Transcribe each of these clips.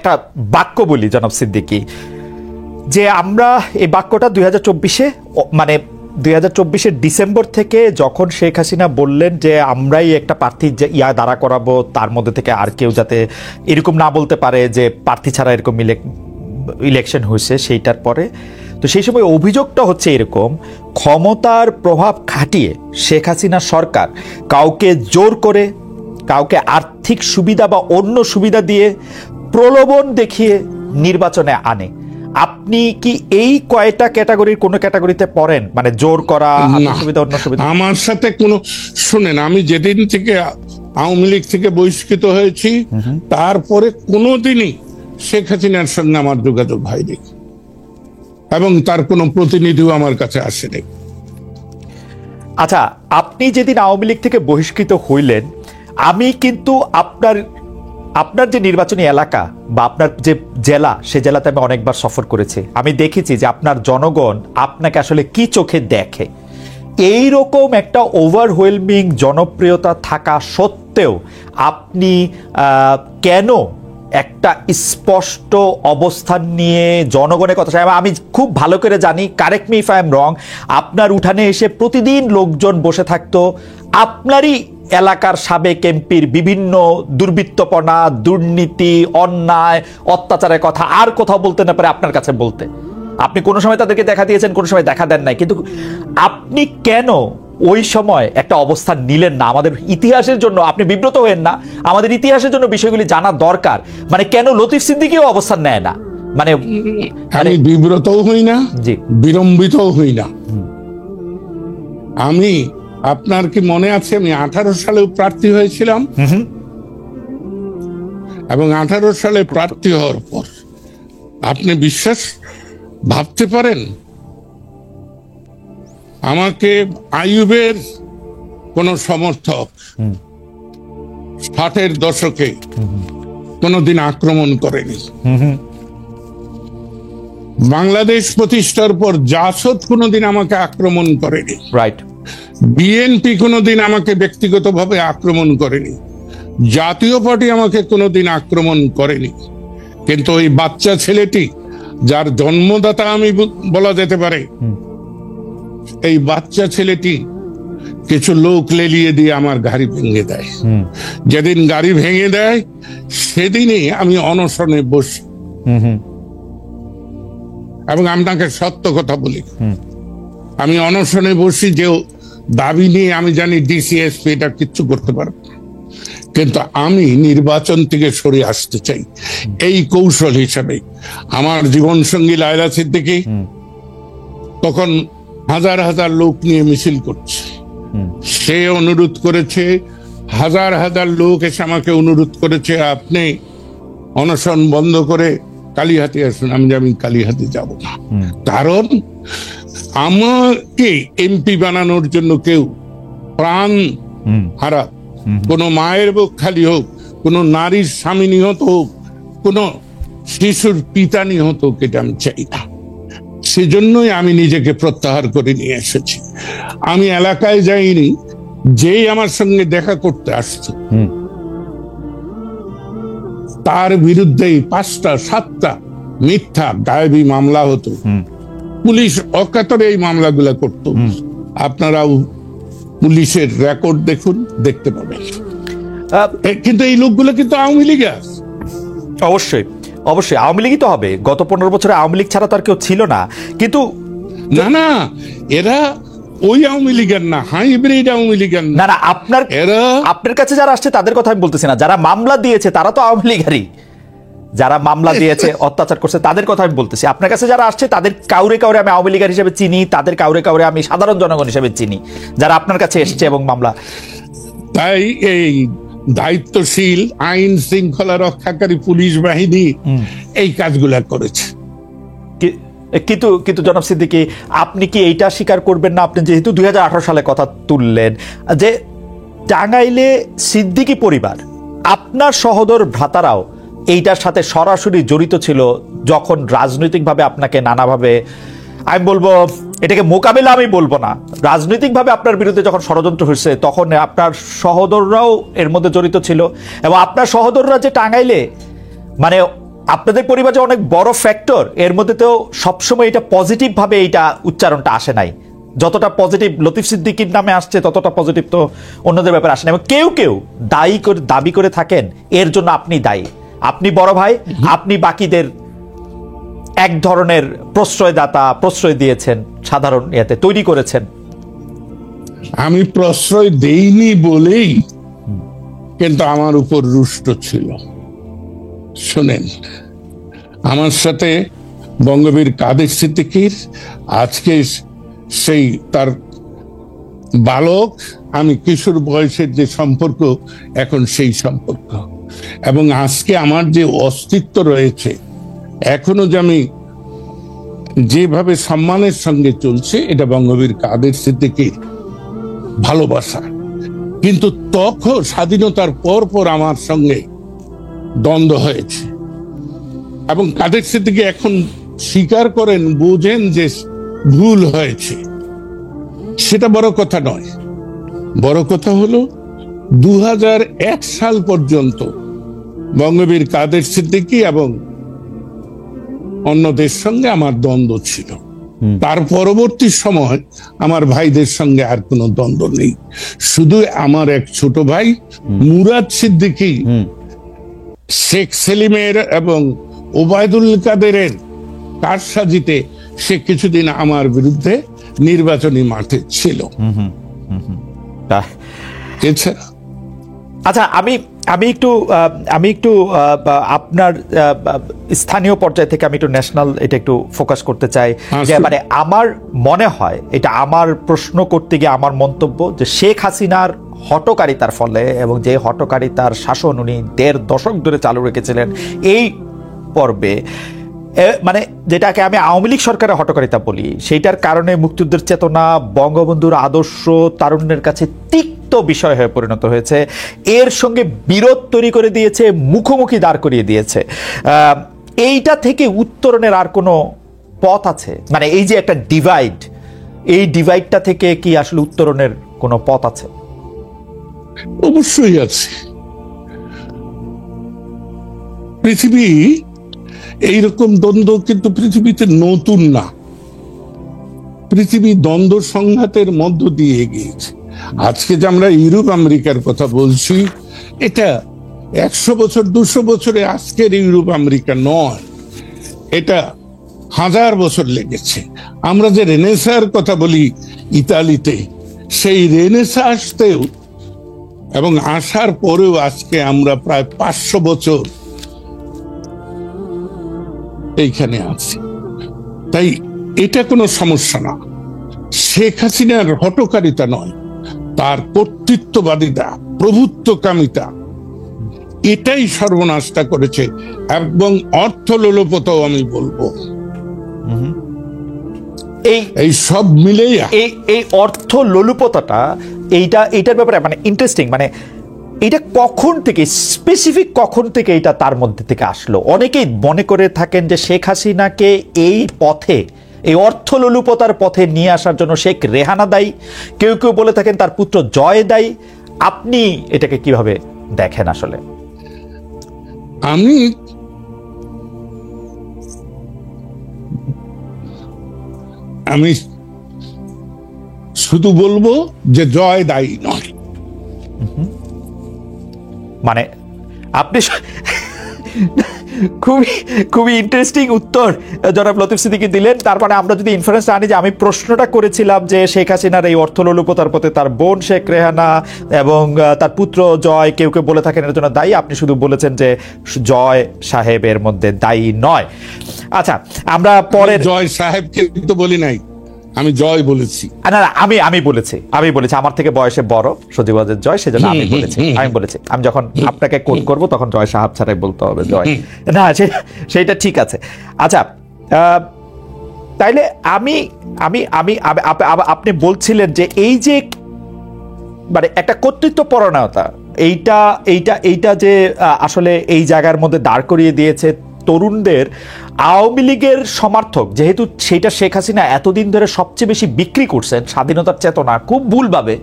একটা বাক্য বলি জনাব সিদ্দিকী, যে আমরা এই বাক্যটা 2024-এ মানে 2024-এর ডিসেম্বর থেকে যখন শেখ হাসিনা বললেন যে আমরাই একটা প্রার্থী দাঁড়া করাবো, তার মধ্যে থেকে আর কেউ যাতে এরকম না বলতে পারে যে প্রার্থী ছাড়া এরকম ইলেকশন হয়েছে, সেইটার পরে তো সেই সময় অভিযোগটা হচ্ছে এরকম, ক্ষমতার প্রভাব খাটিয়ে শেখ হাসিনা সরকার কাউকে জোর করে, কাউকে আর্থিক সুবিধা বা অন্য সুবিধা দিয়ে প্রলোভন দেখিয়ে নির্বাচনে আনে। আপনি কি এই কয়টা ক্যাটাগরির কোন ক্যাটাগরিতে পড়েন, মানে জোর করা, সুবিধা, অন্য সুবিধা? আমার সাথে কোনো, শুনেন, আমি যেদিন থেকে আওয়ামী লীগ থেকে বহিষ্কৃত হয়েছি তারপরে কোনোদিনই শেখ হাসিনার সঙ্গে আমার যোগাযোগ হয়নি এবং তার কোনো প্রতিনিধিও আমার কাছে আসেনি। আচ্ছা, আপনি যেদিন আওয়ামী লীগ থেকে বহিষ্কৃত হইলেন, আমি কিন্তু আপনার যে নির্বাচনী এলাকা বা আপনার যে জেলা, সে জেলাতে আমি অনেকবার সফর করেছি। আমি দেখেছি যে আপনার জনগণ আপনাকে আসলে কি চোখে দেখে। এই রকম একটা ওভারওয়েলমিং জনপ্রিয়তা থাকা সত্ত্বেও আপনি কেন একটা স্পষ্ট অবস্থান নিয়ে জনগণের কথা চাই? আমি খুব ভালো করে জানি, correct me if I am রং, আপনার উঠানে এসে প্রতিদিন লোকজন বসে থাকতো আপনারই এলাকার সাবেক এমপির বিভিন্ন দুর্বৃত্তপনা, দুর্নীতি, অন্যায়, অত্যাচারের কথা আর কোথাও বলতে না পারে আপনার কাছে বলতে। আপনি কোনো সময় তাদেরকে দেখা দিয়েছেন, কোনো সময় দেখা দেন নাই, কিন্তু আপনি কেন ওই সময় একটা অবস্থান নিলেন না? আমাদের ইতিহাসের জন্য আপনি বিব্রত হয়েন না, আমাদের ইতিহাসের জন্য বিষয়গুলি জানা দরকার। মানে কেন লতিফ সিদ্দিকীও অবস্থান নেয় না? মানে আমি বিব্রতও হই না, জি, বিলম্বিতও হই না। আমি, আপনার কি মনে আছে, আমি 18 সালেও প্রার্থী হয়েছিলাম এবং 18 সালে প্রার্থী হওয়ার পর আপনি ভাবতে পারেন আমাকে আইয়ুবের কোন সমর্থক 60-এর দশকে কোনদিন আক্রমণ করেনি। বাংলাদেশ প্রতিষ্ঠার পর জাসদ কোনদিন আমাকে আক্রমণ করেনি, রাইট? বিএনপি কোনদিন আমাকে ব্যক্তিগতভাবে আক্রমণ করেনি, জাতীয় পার্টি আমাকে কোনদিন আক্রমণ করেনি। কিন্তু ওই বাচ্চা ছেলেটি, যার জন্মদাতা আমি বলা যেতে পারে, এই বাচ্চা ছেলেটি কিছু লোক লেলিয়ে দিয়ে আমার গাড়ি ভেঙে দেয়। যেদিন গাড়ি ভেঙে দেয় সেদিনই আমি অনশনে বসি এবং আপনাকে সত্য কথা বলি, আমি অনশনে বসি যে দাবি নিয়ে আমি জানি ডিসিএসপি এটা কিচ্ছু করতে পারবে, কিন্তু আমি নির্বাচন থেকে সরে আসতে চাই। এই কৌশল হিসাবে আমার জীবন সঙ্গী লায়লা সিদ্দিকী তখন হাজার হাজার লোক নিয়ে মিছিল করছে, সে অনুরোধ করেছে, হাজার হাজার লোক এসে আমাকে অনুরোধ করেছে আপনি অনশন বন্ধ করে কালিহাতি আসুন। আমি কালিহাতি যাব না, কারণ আমাকে এমপি বানানোর জন্য কেউ প্রাণ হারা, কোন মায়ের বুক খালি হোক, কোন নারীর স্বামী নিহত হোক, কোন শিশুর পিতা নিহত হোক, এটা আমি চাই না। সেজন্যই আমি নিজেকে প্রত্যাহার করে নিয়ে এসেছি। আমি এলাকায় যাইনি, যেই আমার সঙ্গে দেখা করতে আসছে তার বিরুদ্ধেই 5টা 7টা মিথ্যা গায়েবী মামলা হতো, পুলিশ অকাতরে এই মামলাগুলো করত। আপনারাও পুলিশের রেকর্ড দেখুন, দেখতে পাবেন। কিন্তু এই লোকগুলো কিন্তু আওয়ামী লীগ। অবশ্যই অবশ্যই আওয়ামী লীগই তো হবে। গত 15 বছরে আওয়ামী লীগ ছাড়া তো আর কেউ ছিল না। কিন্তু না, এরা ওই আওয়ামী লীগের না, হাইব্রিড আওয়ামী লীগের না। না, আপনার কাছে যারা আসছে তাদের কথা আমি বলতেছি না, যারা মামলা দিয়েছে তারা তো আওয়ামী লীগেরই। যারা মামলা দিয়েছে, অত্যাচার করছে, তাদের কথা আমি বলতেছি। আপনার কাছে যারা আসছে তাদের কাউরে কাউরে আমি আওয়ামী লীগের হিসেবে চিনি, তাদের কাউরে কাউরে আমি সাধারণ জনগণ হিসেবে চিনি, যারা আপনার কাছে এসছে এবং মামলা। তাই এই দায়িত্বশীল আইন শৃঙ্খলা রক্ষাকারী পুলিশ বাহিনী এই কাজগুলা করেছে। কিন্তু জনাব সিদ্দিকী, আপনি কি এইটা স্বীকার করবেন না, আপনি যেহেতু 2018 সালে কথা তুললেন, যে টাঙ্গাইলে সিদ্দিকী পরিবার, আপনার সহোদর ভ্রাতারাও এইটার সাথে সরাসরি জড়িত ছিল, যখন রাজনৈতিকভাবে আপনাকে নানাভাবে, আমি বলবো এটাকে মোকাবেলা আমি বলবো না, রাজনৈতিকভাবে আপনার বিরুদ্ধে যখন ষড়যন্ত্র হয়েছে, তখন আপনার সহোদররাও এর মধ্যে জড়িত ছিল। এবং আপনার সহোদররা যে টাঙ্গাইলে মানে আপনাদের পরিবার যে অনেক বড় ফ্যাক্টর, এর মধ্যে তো সবসময় এটা পজিটিভ ভাবে এইটা উচ্চারণটা আসে নাই। যতটা পজিটিভ লতিফ সিদ্দিকীর নামে আসছে ততটা পজিটিভ তো অন্যদের ব্যাপারে আসে না। এবং কেউ কেউ দাবি করে থাকেন এর জন্য আপনি দায়ী, আপনি বড় ভাই, আপনি বাকিদের এক ধরনের প্রশ্রয় দিয়েছেন, সাধারণ ইয়াতে তৈরি করেছেন। আমি প্রশ্রয় দেইনি বলেই কিন্তু আমার উপর রুষ্ট ছিল। শুনেন, আমার সাথে বঙ্গবীর কাদের সিদ্দিকীর আজকে সেই তার বালক আমি কিশোর বয়সের যে সম্পর্ক, এখন সেই সম্পর্ক, এবং আজকে আমার যে অস্তিত্ব রয়েছে, এখনো যে আমি যেভাবে সম্মানের সঙ্গে চলছে, এটা বঙ্গবীর কাদের সিদ্দিকীর ভালোবাসা। কিন্তু তখন স্বাধীনতার পর আমার সঙ্গে দ্বন্দ্ব হয়েছে, এবং কাদের সিদ্দিকী এখন স্বীকার করেন, বুঝেন যে ভুল হয়েছে। সেটা বড় কথা নয়, বড় কথা হলো 2001 সাল পর্যন্ত বঙ্গবীর কাদের সিদ্দিকী এবং অন্যদের সঙ্গে আমার দ্বন্দ্ব ছিল। তার পরবর্তী সময় আমার ভাইদের সঙ্গে আর কোনো দ্বন্দ্ব নেই। শুধু আমার এক ছোট ভাই মুরাদ সিদ্দিকী শেখ সেলিমের এবং ওবায়দুল কাদেরের কারসাজিতে সে কিছুদিন আমার বিরুদ্ধে নির্বাচনী মাঠে ছিল। এছাড়া আচ্ছা, আমি একটু আপনার স্থানীয় পর্যায় থেকে আমি একটু ন্যাশনাল এটা একটু ফোকাস করতে চাই। যে মানে আমার মনে হয়, এটা আমার প্রশ্ন করতে গিয়ে আমার মন্তব্য, যে শেখ হাসিনার হঠকারিতার ফলে, এবং যে হঠকারিতার শাসন উনি 1.5 দশক ধরে চালু রেখেছিলেন, এই পর্বে মানে যেটাকে আমি আওয়ামী লীগ সরকারের হঠকারিতা বলি, সেইটার কারণে মুক্তিযুদ্ধের চেতনা, বঙ্গবন্ধুর আদর্শ তারুণ্যের কাছে তিক্ত বিষয় হয়ে পরিণত হয়েছে। এর সঙ্গে বিরোধ তৈরি করে দিয়েছে, মুখোমুখি দাঁড় করিয়ে দিয়েছে। এইটা থেকে উত্তরণের আর কোনো পথ আছে? মানে এই যে একটা ডিভাইড, এই ডিভাইডটা থেকে কি আসলে উত্তরণের কোনো পথ আছে? অবশ্যই আছে। পৃথিবী এইরকম দ্বন্দ্ব কিন্তু পৃথিবীতে নতুন না। পৃথিবী দ্বন্দ্ব সংঘাতের মধ্য দিয়ে গিয়েছে। আজকে যে আমরা ইউরোপ আমেরিকার কথা বলছি, এটা 100 বছর 200 বছরে আজকের ইউরোপ আমেরিকা নয়, এটা 1000 বছর লেগেছে। আমরা যে রেনেসার কথা বলি ইতালিতে, সেই রেনেসা আসতেও এবং আসার পরেও আজকে আমরা প্রায় 500 বছর এইখানে আছি। তাই এটা কোনো সমস্যা না। শেখ হাসিনার হঠকারিতা নয়, তার কর্তৃত্ববাদিতা, প্রভুত্বকামিতা, এটাই সর্বনাশটা করেছে। এবং অর্থলোলুপতাও আমি বলবো, এই সব মিলেই এই অর্থ লোলুপতাটা, এইটার ব্যাপারে মানে ইন্টারেস্টিং। মানে এটা কখন থেকে, স্পেসিফিক কখন থেকে এটা তার মধ্যে থেকে আসলো? অনেকেই মনে করে থাকেন যে শেখ হাসিনাকে এই পথে, এই অর্থলোলুপতার পথে নিয়ে আসার জন্য শেখ রেহানা দায়ী, কেউ কেউ বলে থাকেন তার পুত্র জয় দায়ী। আপনি এটাকে কিভাবে দেখেন আসলে? আমি শুধু বলবো যে জয় দায়ী নয়। মানে আপনি খুবই ইন্টারেস্টিং উত্তর জনাব লতিফ সিদ্দিকী দিলেন। তার মানে আমরা যদি ইনফারেন্স আনি যে আমি প্রশ্নটা করেছিলাম যে শেখ হাসিনার এই অর্থলোলুপতার পথে তার বোন শেখ রেহানা এবং তার পুত্র জয় কেউ কেউ বলে থাকেন এর জন্য দায়ী, আপনি শুধু বলেছেন যে জয় সাহেবের মধ্যে দায়ী নয়। আচ্ছা, আমরা পরে জয় সাহেবকে তো বলি নাই, আমি জয় বলেছি। না, আমি বলেছি আমার থেকে বয়সে বড় সজীবদের জয়, সেজন্য আমি বলেছি। আমি যখন আপনাকে কোট করব তখন জয় সাহেব ছাড়াই বলতে হবে জয়। না, সেটা ঠিক আছে। আচ্ছা, তাইলে আপনি বলছিলেন যে এই যে মানে একটা কর্তৃত্বপরায়ণতা, এইটা যে আসলে এই জায়গার মধ্যে দাঁড় করিয়ে দিয়েছে তরুণদের আওয়ামী লীগের সমর্থক, যেহেতু সেটা শেখ হাসিনা এতদিন ধরে সবচেয়ে বেশি বিক্রি করছেন স্বাধীনতার চেতনা, খুব ভুলভাবে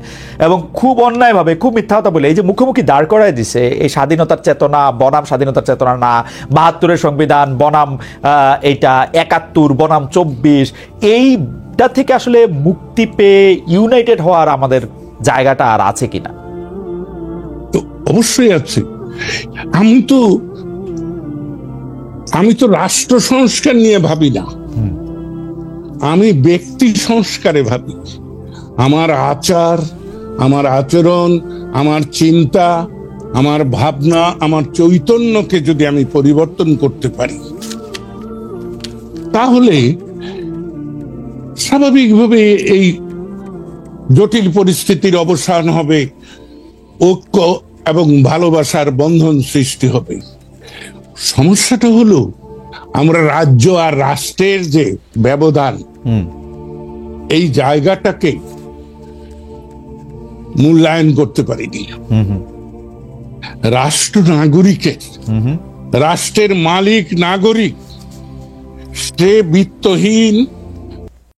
এবং খুব অন্যায়ভাবে, খুব মিথ্যা কথা বলে এই যে মুখোমুখি দাঁড় করায় দিছে এই স্বাধীনতার চেতনা বনাম স্বাধীনতার চেতনা না, ৭২-এর সংবিধান বনাম এইটা ৭১ বনাম ২৪, এইটা থেকে আসলে মুক্তি পেয়ে ইউনাইটেড হওয়ার আমাদের জায়গাটা আর আছে কিনা? তো অবশ্যই আছে। আমি তো রাষ্ট্র সংস্কার নিয়ে ভাবি না, আমি ব্যক্তি সংস্কারে ভাবি। আমার আচার, আমার আচরণ, আমার চিন্তা, আমার ভাবনা, আমার চৈতন্যকে যদি আমি পরিবর্তন করতে পারি, তাহলে স্বাভাবিকভাবে এই জটিল পরিস্থিতির অবসান হবে, ঐক্য এবং ভালোবাসার বন্ধন সৃষ্টি হবে। সমস্যাটা হলো আমরা রাজ্য আর রাষ্ট্রের যে ব্যবধান, এই জায়গাটাকে মূল্যায়ন করতে পারিনি। রাষ্ট্র নাগরিকের, রাষ্ট্রের মালিক নাগরিক, সে বিত্তহীন